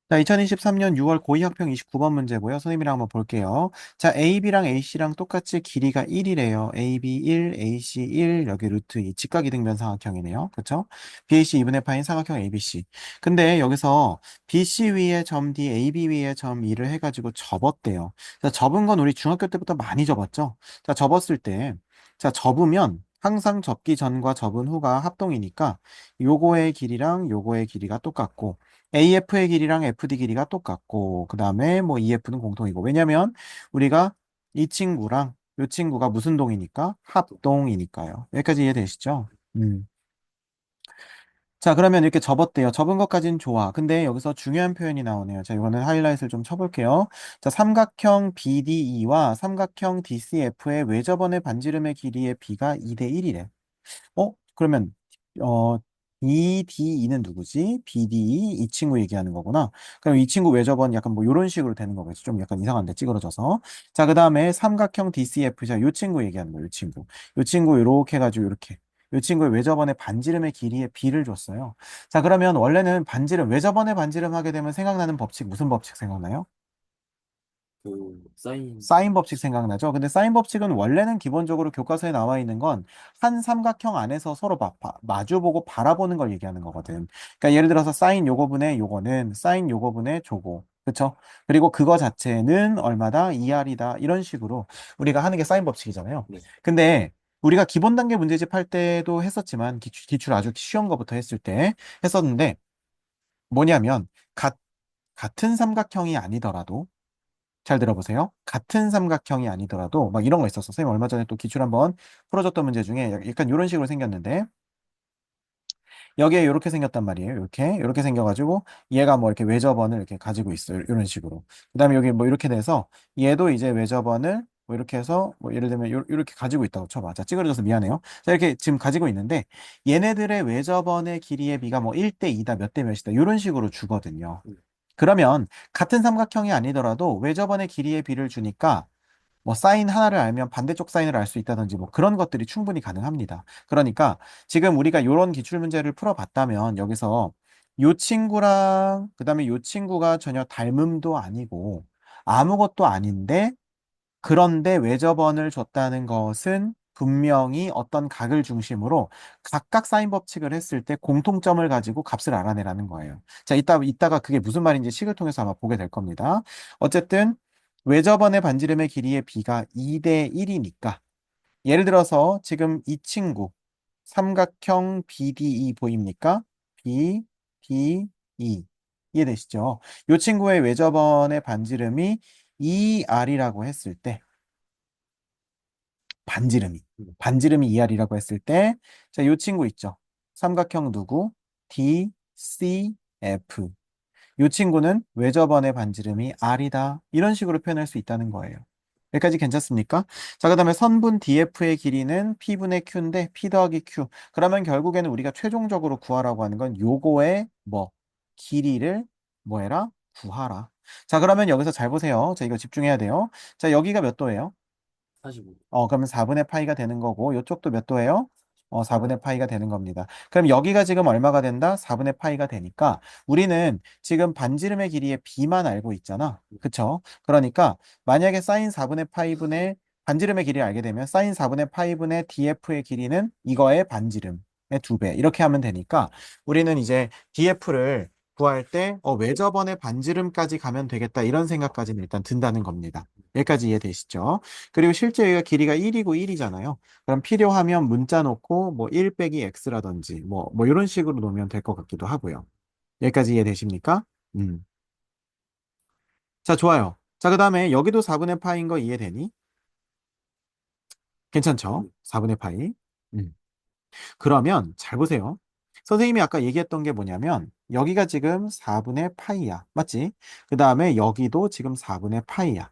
자, 2023년 6월 고2학평 29번 문제고요. 선생님이랑 한번 볼게요. 자, AB랑 AC랑 똑같이 길이가 1이래요. AB 1, AC 1, 여기 루트 2, 직각이등변 삼각형이네요. 그쵸? BAC 2분의 파인 삼각형 ABC. 근데 여기서 BC 위에 점 D, AB 위에 점 E를 해가지고 접었대요. 자, 접은 건 우리 중학교 때부터 많이 접었죠? 자, 접었을 때, 자, 접으면 항상 접기 전과 접은 후가 합동이니까 요거의 길이랑 요거의 길이가 똑같고, AF의 길이랑 FD 길이가 똑같고, 그 다음에 뭐 EF는 공통이고. 왜냐면 우리가 이 친구랑 이 친구가 무슨 동이니까? 합동이니까요. 여기까지 이해되시죠? 음. 자, 그러면 이렇게 접었대요. 접은 것까지는 좋아. 근데 여기서 중요한 표현이 나오네요. 자, 이거는 하이라이트를 좀 쳐볼게요. 자, 삼각형 BDE와 삼각형 DCF의 외접원의 반지름의 길이의 비가 2대 1이래. 그러면 EDE는 누구지? BDE 이 친구 얘기하는 거구나. 그럼 이 친구 외접은 약간 뭐 이런 식으로 되는 거겠지. 좀 약간 이상한데 찌그러져서. 자, 그다음에 삼각형 DCF 자, 요 친구 얘기하는 거예요. 요 친구. 요 친구 요렇게 해가지고 요렇게. 요 친구의 외접원의 반지름의 길이의 비를 줬어요. 자, 그러면 원래는 반지름, 외접원의 반지름 하게 되면 생각나는 법칙, 무슨 법칙 생각나요? 그 사인. 사인 법칙 생각나죠? 근데 사인 법칙은 원래는 기본적으로 교과서에 나와 있는 건 한 삼각형 안에서 서로 마주보고 바라보는 걸 얘기하는 거거든. 그러니까 예를 들어서 사인 요거분의 요거는 사인 요거분의 조거. 그쵸? 그리고 그거 자체는 얼마다? 2R이다. 이런 식으로 우리가 하는 게 사인 법칙이잖아요. 네. 근데 우리가 기본 단계 문제집 할 때도 했었지만 기출 아주 쉬운 거부터 했을 때 했었는데 뭐냐면 같은 삼각형이 아니더라도 잘 들어보세요. 같은 삼각형이 아니더라도 막 이런 거 있었어. 선생님 얼마 전에 또 기출 한번 풀어줬던 문제 중에 약간 이런 식으로 생겼는데 여기에 이렇게 생겼단 말이에요. 이렇게 생겨가지고 얘가 뭐 이렇게 외접원을 이렇게 가지고 있어요. 이런 식으로. 그다음에 여기 뭐 이렇게 돼서 얘도 이제 외접원을 뭐 이렇게 해서 뭐 예를 들면 이렇게 가지고 있다고 쳐봐. 자, 찌그러져서 미안해요. 자, 이렇게 지금 가지고 있는데 얘네들의 외접원의 길이의 비가 뭐 1대 2다 몇 대 몇이다 이런 식으로 주거든요. 그러면 같은 삼각형이 아니더라도 외접원의 길이의 비를 주니까 뭐 사인 하나를 알면 반대쪽 사인을 알 수 있다든지 뭐 그런 것들이 충분히 가능합니다. 그러니까 지금 우리가 이런 기출 문제를 풀어봤다면 여기서 요 친구랑 그다음에 요 친구가 전혀 닮음도 아니고 아무것도 아닌데 그런데 외접원을 줬다는 것은 분명히 어떤 각을 중심으로 각각 사인 법칙을 했을 때 공통점을 가지고 값을 알아내라는 거예요. 자, 이따가 그게 무슨 말인지 식을 통해서 아마 보게 될 겁니다. 어쨌든 외접원의 반지름의 길이의 비가 2대 1이니까 예를 들어서 지금 이 친구 삼각형 BDE 보입니까? BDE 이해되시죠? 이 친구의 외접원의 반지름이 2R이라고 했을 때 반지름이. 반지름이 2R이라고 했을 때, 자, 요 친구 있죠? 삼각형 누구? DCF. 요 친구는 외접원의 반지름이 R이다. 이런 식으로 표현할 수 있다는 거예요. 여기까지 괜찮습니까? 자, 그 다음에 선분 DF의 길이는 P분의 Q인데 P 더하기 Q. 그러면 결국에는 우리가 최종적으로 구하라고 하는 건 요거의 뭐? 길이를 뭐 해라? 구하라. 자, 그러면 여기서 잘 보세요. 자, 이거 집중해야 돼요. 자, 여기가 몇 도예요? 45. 그러면 4분의 파이가 되는 거고, 이쪽도 몇 도예요? 4분의 파이가 되는 겁니다. 그럼 여기가 지금 얼마가 된다? 4분의 파이가 되니까 우리는 지금 반지름의 길이의 b만 알고 있잖아. 그쵸? 그러니까 만약에 사인 4분의 파이분의 반지름의 길이를 알게 되면 사인 4분의 파이분의 df의 길이는 이거의 반지름의 2배. 이렇게 하면 되니까 우리는 이제 df를 구할 때 외접원의 반지름까지 가면 되겠다. 이런 생각까지는 일단 든다는 겁니다. 여기까지 이해되시죠? 그리고 실제 여기가 길이가 1이고 1이잖아요. 그럼 필요하면 문자 놓고 뭐 1 빼기 x라든지 뭐 이런 식으로 놓으면 될 것 같기도 하고요. 여기까지 이해되십니까? 음. 자, 좋아요. 자, 그 다음에 여기도 4분의 파인 거 이해되니? 괜찮죠? 4분의 파이. 음. 그러면 잘 보세요. 선생님이 아까 얘기했던 게 뭐냐면 여기가 지금 4분의 파이야. 맞지? 그 다음에 여기도 지금 4분의 파이야.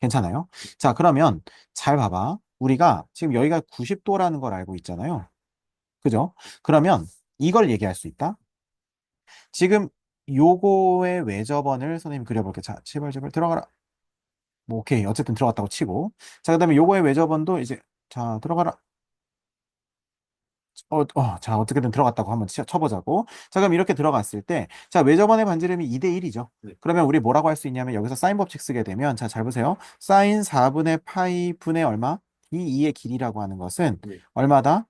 괜찮아요? 자, 그러면 잘 봐봐. 우리가 지금 여기가 90도라는 걸 알고 있잖아요. 그죠? 그러면 이걸 얘기할 수 있다. 지금 요거의 외접원을 선생님 그려볼게요. 자, 제발 제발 들어가라. 뭐 오케이. 어쨌든 들어갔다고 치고. 자, 그다음에 요거의 외접원도 이제 자, 들어가라. 자, 어떻게든 들어갔다고 한번 쳐보자고. 자, 그럼 이렇게 들어갔을 때, 자, 왜 저번에 반지름이 2대 1이죠? 네. 그러면 우리 뭐라고 할 수 있냐면, 여기서 사인 법칙 쓰게 되면, 자, 잘 보세요. 사인 4분의 파이 분의 얼마? 이 2의 길이라고 하는 것은 네. 얼마다?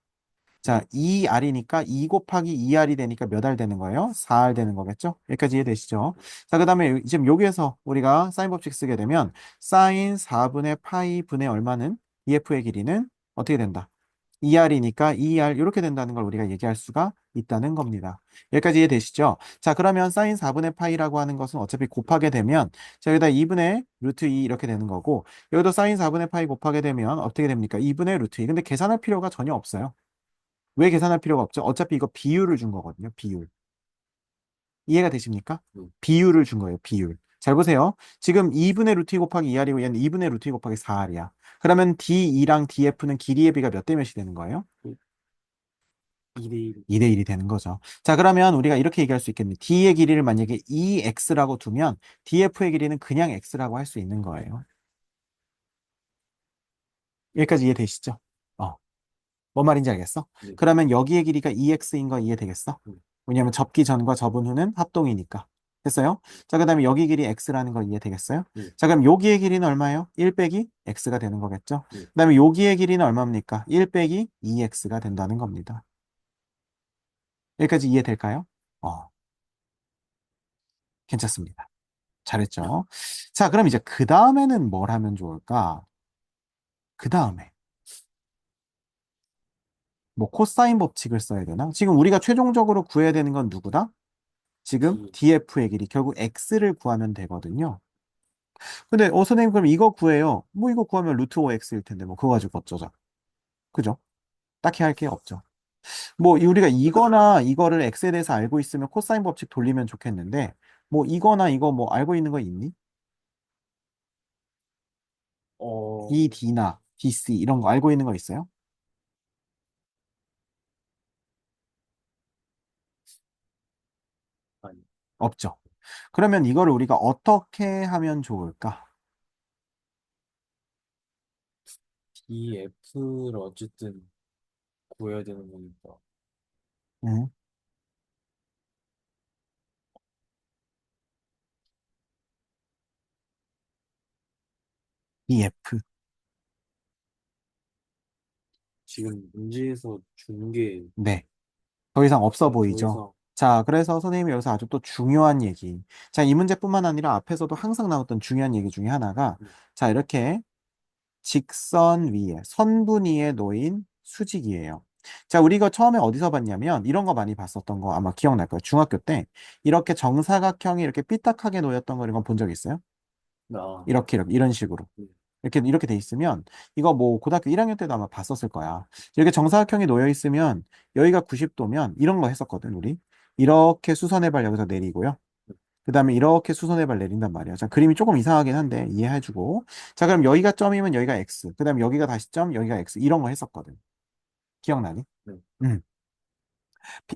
자, 이, 2R이니까 2 곱하기 2R이 되니까 몇 R 되는 거예요? 4R 되는 거겠죠? 여기까지 이해되시죠? 자, 그 다음에 지금 여기에서 우리가 사인 법칙 쓰게 되면, 사인 4분의 파이 분의 얼마는? EF의 길이는 어떻게 된다? 2R이니까 2R 이렇게 된다는 걸 우리가 얘기할 수가 있다는 겁니다. 여기까지 이해되시죠? 자, 그러면 사인 4분의 파이라고 하는 것은 어차피 곱하게 되면 자, 여기다 2분의 루트 2 이렇게 되는 거고 여기도 사인 4분의 파이 곱하게 되면 어떻게 됩니까? 2분의 루트 2. 근데 계산할 필요가 전혀 없어요. 왜 계산할 필요가 없죠? 어차피 이거 비율을 준 거거든요. 비율. 이해가 되십니까? 네. 비율을 준 거예요. 비율. 잘 보세요. 지금 2분의 루트 2 곱하기 2R이고 얘는 2분의 루트 2 곱하기 4R이야. 그러면 D2랑 DF는 길이의 비가 몇 대 몇이 되는 거예요? 2대 1. 2대 1이 되는 거죠. 자, 그러면 우리가 이렇게 얘기할 수 있겠네. D의 길이를 만약에 EX라고 두면 DF의 길이는 그냥 X라고 할 수 있는 거예요. 여기까지 이해되시죠? 어, 뭔 말인지 알겠어? 네. 그러면 여기의 길이가 EX인 거 이해되겠어? 네. 왜냐면 접기 전과 접은 후는 합동이니까. 됐어요? 자, 그 다음에 여기 길이 X라는 거 이해되겠어요? 네. 자, 그럼 여기의 길이는 얼마예요? 1 빼기 X가 되는 거겠죠? 네. 그 다음에 여기의 길이는 얼마입니까? 1 빼기 2X가 된다는 겁니다. 여기까지 이해될까요? 어, 괜찮습니다. 잘했죠? 자, 그럼 이제 그 다음에는 뭘 하면 좋을까? 그 다음에 뭐 코사인 법칙을 써야 되나? 지금 우리가 최종적으로 구해야 되는 건 누구다? 지금 D. DF의 길이 결국 X를 구하면 되거든요. 근데 선생님 그럼 이거 구해요. 뭐 이거 구하면 루트 5X일 텐데 뭐 그거 가지고 어쩌자. 그죠? 딱히 할 게 없죠. 뭐 우리가 이거나 이거를 X에 대해서 알고 있으면 코사인 법칙 돌리면 좋겠는데 뭐 이거나 이거 뭐 알고 있는 거 있니? 어, ED나 DC 이런 거 알고 있는 거 있어요? 아니. 없죠. 그러면 이거를 우리가 어떻게 하면 좋을까? DF를 어쨌든 구해야 되는 거니까. 음, EF. 지금 문제에서 준 게 네. 더 이상 없어 더 보이죠? 이상. 자, 그래서 선생님이 여기서 아주 또 중요한 얘기. 자, 이 문제뿐만 아니라 앞에서도 항상 나왔던 중요한 얘기 중에 하나가 자, 이렇게 직선 위에, 선분 위에 놓인 수직이에요. 자, 우리 이거 처음에 어디서 봤냐면 이런 거 많이 봤었던 거 아마 기억날 거예요. 중학교 때 이렇게 정사각형이 이렇게 삐딱하게 놓였던 거 이런 거 본 적 있어요? 나. 이렇게 이런 식으로. 네. 이렇게 돼 있으면 이거 뭐 고등학교 1학년 때도 아마 봤었을 거야. 이렇게 정사각형이 놓여 있으면 여기가 90도면 이런 거 했었거든, 우리. 이렇게 수선의 발 여기서 내리고요. 그 다음에 이렇게 수선의 발 내린단 말이야. 자, 그림이 조금 이상하긴 한데 이해해주고. 자, 그럼 여기가 점이면 여기가 X. 그 다음에 여기가 다시 점, 여기가 X. 이런 거 했었거든. 기억나니? 네. 음.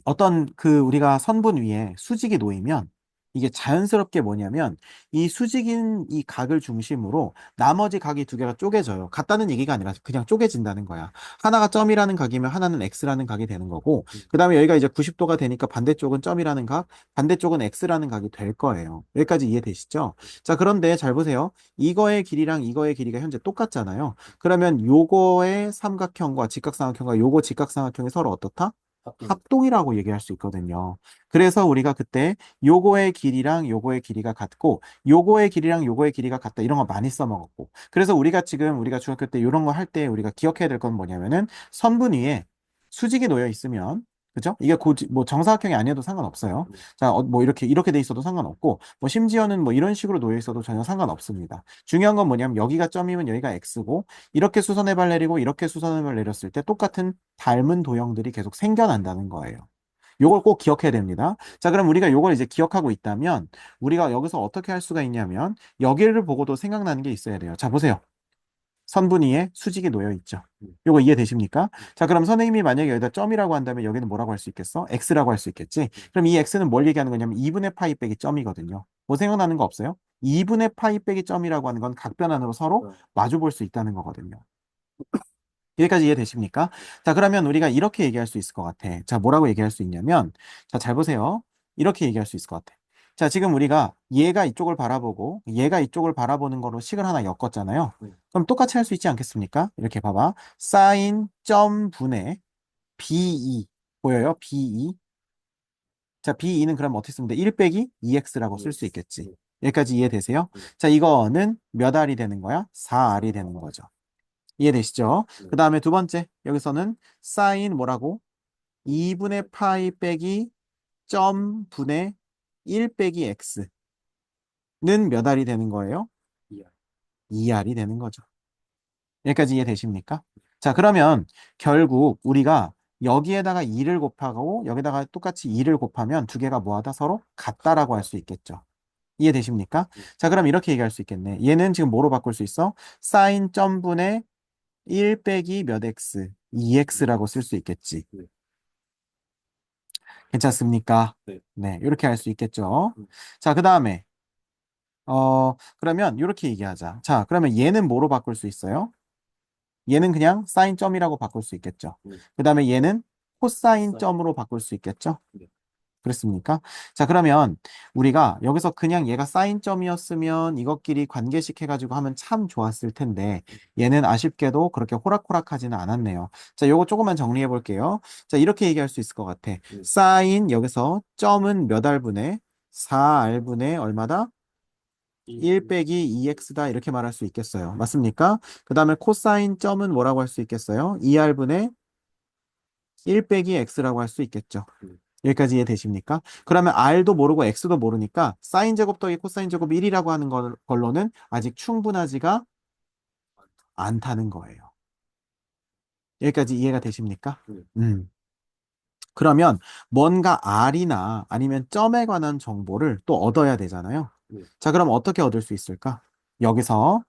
어떤 우리가 선분 위에 수직이 놓이면 이게 자연스럽게 뭐냐면 이 수직인 이 각을 중심으로 나머지 각이 두 개가 쪼개져요. 같다는 얘기가 아니라 그냥 쪼개진다는 거야. 하나가 점이라는 각이면 하나는 X라는 각이 되는 거고 그 다음에 여기가 이제 90도가 되니까 반대쪽은 점이라는 각, 반대쪽은 X라는 각이 될 거예요. 여기까지 이해되시죠? 자, 그런데 잘 보세요. 이거의 길이랑 이거의 길이가 현재 똑같잖아요. 그러면 요거의 삼각형과 직각삼각형과 요거 직각삼각형이 서로 어떻다? 합동. 합동이라고 얘기할 수 있거든요. 그래서 우리가 그때 요거의 길이랑 요거의 길이가 같고 요거의 길이랑 요거의 길이가 같다 이런 거 많이 써먹었고 그래서 우리가 지금 우리가 중학교 때 이런 거 할 때 우리가 기억해야 될 건 뭐냐면은 선분 위에 수직이 놓여 있으면 그죠? 이게 뭐 정사각형이 아니어도 상관없어요. 네. 자, 뭐 이렇게 돼 있어도 상관없고 뭐 심지어는 뭐 이런 식으로 놓여 있어도 전혀 상관없습니다. 중요한 건 뭐냐면 여기가 점이면 여기가 X고 이렇게 수선의 발 내리고 이렇게 수선의 발 내렸을 때 똑같은 닮은 도형들이 계속 생겨난다는 거예요. 요걸 꼭 기억해야 됩니다. 자, 그럼 우리가 요걸 이제 기억하고 있다면 우리가 여기서 어떻게 할 수가 있냐면 여기를 보고도 생각나는 게 있어야 돼요. 자, 보세요. 선분위에 수직이 놓여 있죠. 네. 요거 이해되십니까? 네. 자, 그럼 선생님이 만약에 여기다 점이라고 한다면 여기는 뭐라고 할 수 있겠어? X라고 할 수 있겠지? 네. 그럼 이 X는 뭘 얘기하는 거냐면 2분의 파이 빼기 점이거든요. 뭐 생각나는 거 없어요? 2분의 파이 빼기 점이라고 하는 건 각변환으로 서로 어, 마주 볼 수 있다는 거거든요. 여기까지 이해되십니까? 자, 그러면 우리가 이렇게 얘기할 수 있을 것 같아. 자, 뭐라고 얘기할 수 있냐면, 자, 잘 보세요. 이렇게 얘기할 수 있을 것 같아. 자, 지금 우리가 얘가 이쪽을 바라보고 얘가 이쪽을 바라보는 거로 식을 하나 엮었잖아요. 네. 그럼 똑같이 할 수 있지 않겠습니까? 이렇게 봐봐. 사인 점 분의 B2 보여요? B2. 자, B2는 그럼 어떻게 쓰면 돼? 1 빼기 2x라고 쓸 수 EX. 있겠지. 네. 여기까지 이해되세요? 네. 자, 이거는 몇 알이 되는 거야? 4알이 되는 거죠. 이해되시죠? 네. 그 다음에 두 번째, 여기서는 사인 뭐라고? 2분의 파이 빼기 점 분의 1 빼기 x는 몇 알이 되는 거예요? 이야. 2알이 되는 거죠. 여기까지 이해되십니까? 자, 그러면 결국 우리가 여기에다가 2를 곱하고 여기다가 똑같이 2를 곱하면 두 개가 뭐하다? 서로 같다라고 할 수 있겠죠. 이해되십니까? 네. 자, 그럼 이렇게 얘기할 수 있겠네. 얘는 지금 뭐로 바꿀 수 있어? 사인 점분의 1 빼기 몇 x, 2x라고 쓸 수 있겠지. 네. 괜찮습니까? 네. 네, 이렇게 할 수 있겠죠. 음. 자, 그 다음에 그러면 이렇게 얘기하자. 자, 그러면 얘는 뭐로 바꿀 수 있어요? 얘는 그냥 사인 점이라고 바꿀 수 있겠죠. 네. 그 다음에 얘는 코사인 사인. 점으로 바꿀 수 있겠죠. 네. 그렇습니까? 자, 그러면 우리가 여기서 그냥 얘가 사인 점이었으면 이것끼리 관계식 해가지고 하면 참 좋았을 텐데 얘는 아쉽게도 그렇게 호락호락하지는 않았네요. 자, 요거 조금만 정리해 볼게요. 자, 이렇게 얘기할 수 있을 것 같아. 네. 사인 여기서 점은 몇 알분의 4알분의 얼마다? 1 빼기 2x다 이렇게 말할 수 있겠어요. 맞습니까? 그 다음에 코사인 점은 뭐라고 할 수 있겠어요? 2r분의 1 빼기 x라고 할 수 있겠죠. 네. 여기까지 이해되십니까? 그러면 r도 모르고 x도 모르니까 사인 제곱 더하기 코사인 제곱 1이라고 하는 걸로는 아직 충분하지가 않다는 거예요. 여기까지 이해가 되십니까? 네. 그러면 뭔가 r이나 아니면 점에 관한 정보를 또 얻어야 되잖아요. 네. 자, 그럼 어떻게 얻을 수 있을까? 여기서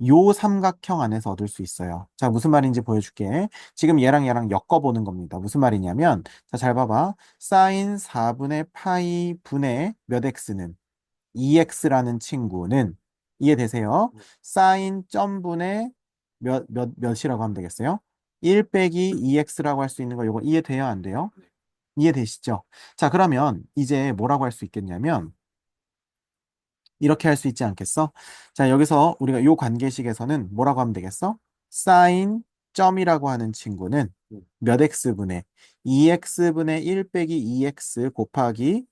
요 삼각형 안에서 얻을 수 있어요. 자, 무슨 말인지 보여줄게. 지금 얘랑 얘랑 엮어보는 겁니다. 무슨 말이냐면, 자, 잘 봐봐. 사인 4분의 파이 분의 몇 x는 2x라는 친구는 이해되세요? 네. 사인 점분의 몇이라고 하면 되겠어요? 1 빼기 2x라고 할 수 있는 거 이거 이해돼요? 안 돼요? 네. 이해되시죠? 자, 그러면 이제 뭐라고 할 수 있겠냐면, 이렇게 할 수 있지 않겠어? 자, 여기서 우리가 요 관계식에서는 뭐라고 하면 되겠어? 사인 점이라고 하는 친구는 네. 몇 x분의 2x분의 1 빼기 2x 곱하기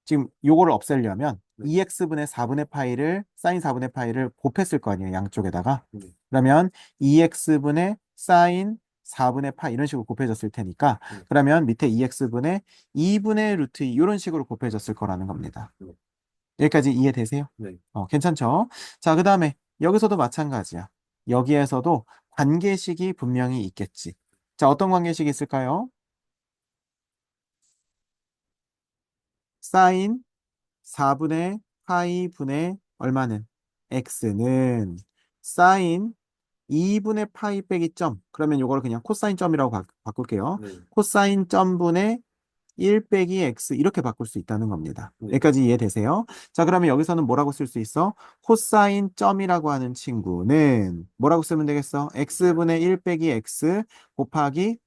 지금 요거를 없애려면 네. 2x분의 4분의 파이를 사인 4분의 파이를 곱했을 거 아니에요, 양쪽에다가. 네. 그러면 2x분의 사인 4분의 파이 이런 식으로 곱해졌을 테니까 네. 그러면 밑에 2x분의 2분의 루트 2 이런 식으로 곱해졌을 거라는 겁니다. 네. 여기까지 이해되세요? 네. 괜찮죠? 자, 그 다음에 여기서도 마찬가지야. 여기에서도 관계식이 분명히 있겠지. 자, 어떤 관계식이 있을까요? 사인 4분의 파이 분의 얼마는? x는 사인 2분의 파이 빼기 점. 그러면 이걸 그냥 코사인 점이라고 바꿀게요. 네. 코사인 점분의 1 빼기 x 이렇게 바꿀 수 있다는 겁니다. 네. 여기까지 이해되세요? 자, 그러면 여기서는 뭐라고 쓸 수 있어? 코사인 점이라고 하는 친구는 뭐라고 쓰면 되겠어? x분의 1 빼기 x 곱하기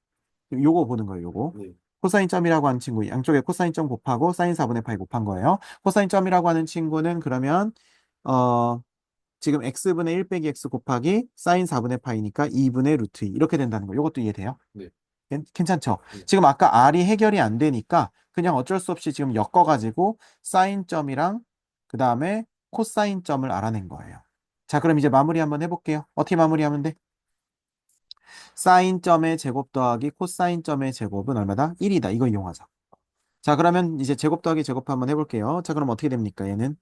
요거 보는 거예요, 요거. 네. 코사인 점이라고 하는 친구 양쪽에 코사인 점 곱하고 사인 4분의 파이 곱한 거예요. 코사인 점이라고 하는 친구는 그러면 어 지금 x분의 1 빼기 x 곱하기 사인 4분의 파이니까 2분의 루트 2 이렇게 된다는 거. 이것도 이해돼요? 네. 괜찮죠? 네. 지금 아까 r이 해결이 안 되니까 그냥 어쩔 수 없이 지금 엮어가지고 사인 점이랑 그 다음에 코사인 점을 알아낸 거예요. 자, 그럼 이제 마무리 한번 해볼게요. 어떻게 마무리하면 돼? 사인 점의 제곱 더하기 코사인 점의 제곱은 얼마다? 1이다. 이거 이용하자. 자, 그러면 이제 제곱 더하기 제곱 한번 해볼게요. 자, 그럼 어떻게 됩니까? 얘는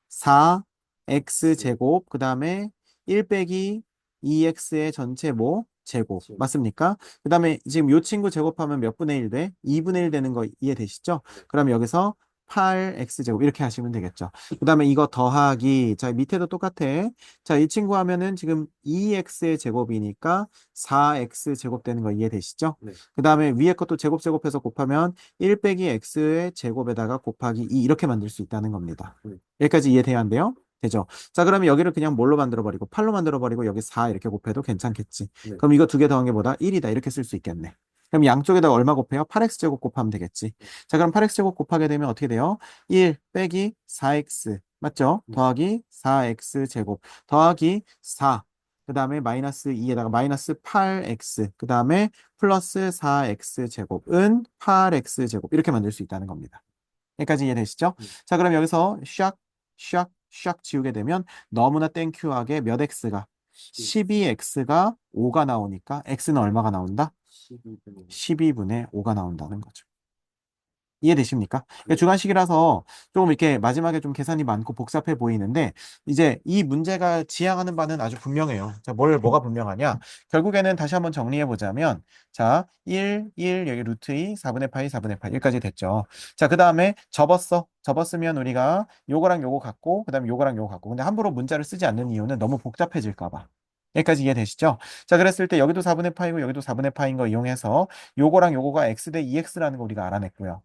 4x 제곱 그 다음에 1 빼기 2x의 전체 뭐? 제곱 제곱. 맞습니까? 그 다음에 지금 요 친구 제곱하면 몇 분의 1 돼? 2분의 1 되는 거 이해되시죠? 네. 그럼 여기서 8x 제곱 이렇게 하시면 되겠죠. 그 다음에 이거 더하기 자 밑에도 똑같아. 자, 이 친구 하면은 지금 2x의 제곱이니까 4x 제곱 되는 거 이해되시죠? 네. 그 다음에 위에 것도 제곱해서 곱하면 1 빼기 x의 제곱에다가 곱하기 2 이렇게 만들 수 있다는 겁니다. 네. 여기까지 이해돼야 한대요? 되죠. 자, 그러면 여기를 그냥 뭘로 만들어버리고 8로 만들어버리고 여기 4 이렇게 곱해도 괜찮겠지. 네. 그럼 이거 두 개 더한 게 뭐다? 1이다. 이렇게 쓸 수 있겠네. 그럼 양쪽에다가 얼마 곱해요? 8x제곱 곱하면 되겠지. 네. 자, 그럼 8x제곱 곱하게 되면 어떻게 돼요? 1 빼기 4x 맞죠? 네. 더하기 4x제곱 더하기 4. 그 다음에 마이너스 2에다가 마이너스 8x 그 다음에 플러스 4x제곱은 8x제곱 이렇게 만들 수 있다는 겁니다. 여기까지 이해되시죠? 네. 자, 그럼 여기서 샥, 샥, 샥 지우게 되면 너무나 땡큐하게 몇 x가 10, 12x가 5가 나오니까 x는 얼마가 나온다? 12분의 12분의 5가 나온다는 거죠. 이해되십니까? 그러니까 네. 주관식이라서 조금 이렇게 마지막에 좀 계산이 많고 복잡해 보이는데 이제 이 문제가 지향하는 바는 아주 분명해요. 자, 뭐가 분명하냐? 결국에는 다시 한번 정리해 보자면 자, 1, 여기 루트 2, 4분의 파이, 4분의 파이 여기까지 됐죠. 자, 그 다음에 접었어. 접었으면 우리가 요거랑 요거 갖고 그 다음에 요거랑 요거 갖고 근데 함부로 문자를 쓰지 않는 이유는 너무 복잡해질까 봐. 여기까지 이해되시죠? 자, 그랬을 때 여기도 4분의 파이고 여기도 4분의 파인 거 이용해서 요거랑 요거가 x 대 2x라는 거 우리가 알아냈고요.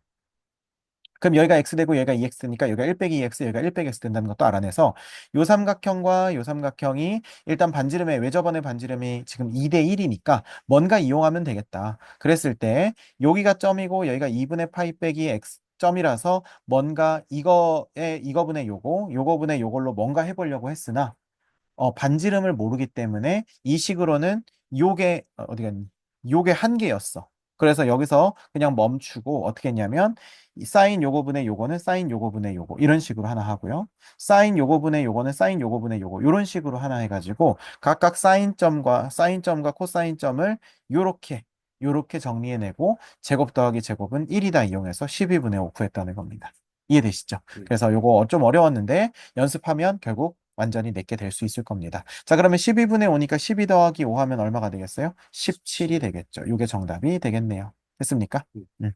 그럼 여기가 x 되고 여기가 2x니까 여기가 1 빼기 2x, 여기가 1 빼기 x 된다는 것도 알아내서 요 삼각형과 요 삼각형이 일단 반지름의 외접원의 반지름이 지금 2대 1이니까 뭔가 이용하면 되겠다. 그랬을 때 여기가 점이고 여기가 2분의 파이 빼기 x 점이라서 뭔가 이거분의 요거분의 요걸로 뭔가 해보려고 했으나 반지름을 모르기 때문에 이 식으로는 어디 갔니? 요게 한계였어. 그래서 여기서 그냥 멈추고 어떻게 했냐면 이 사인 요거분의 요거는 사인 요거분의 요거 이런 식으로 하나 하고요. 사인 요거분의 요거는 사인 요거분의 요거 이런 식으로 하나 해가지고 각각 사인점과 코사인점을 요렇게 정리해내고 제곱 더하기 제곱은 1이다 이용해서 12분의 5 구했다는 겁니다. 이해되시죠? 네. 그래서 요거 좀 어려웠는데 연습하면 결국 완전히 내게 될 수 있을 겁니다. 자, 그러면 12분의 5니까 12 더하기 5 하면 얼마가 되겠어요? 17이 되겠죠. 이게 정답이 되겠네요. 됐습니까? 네. 음.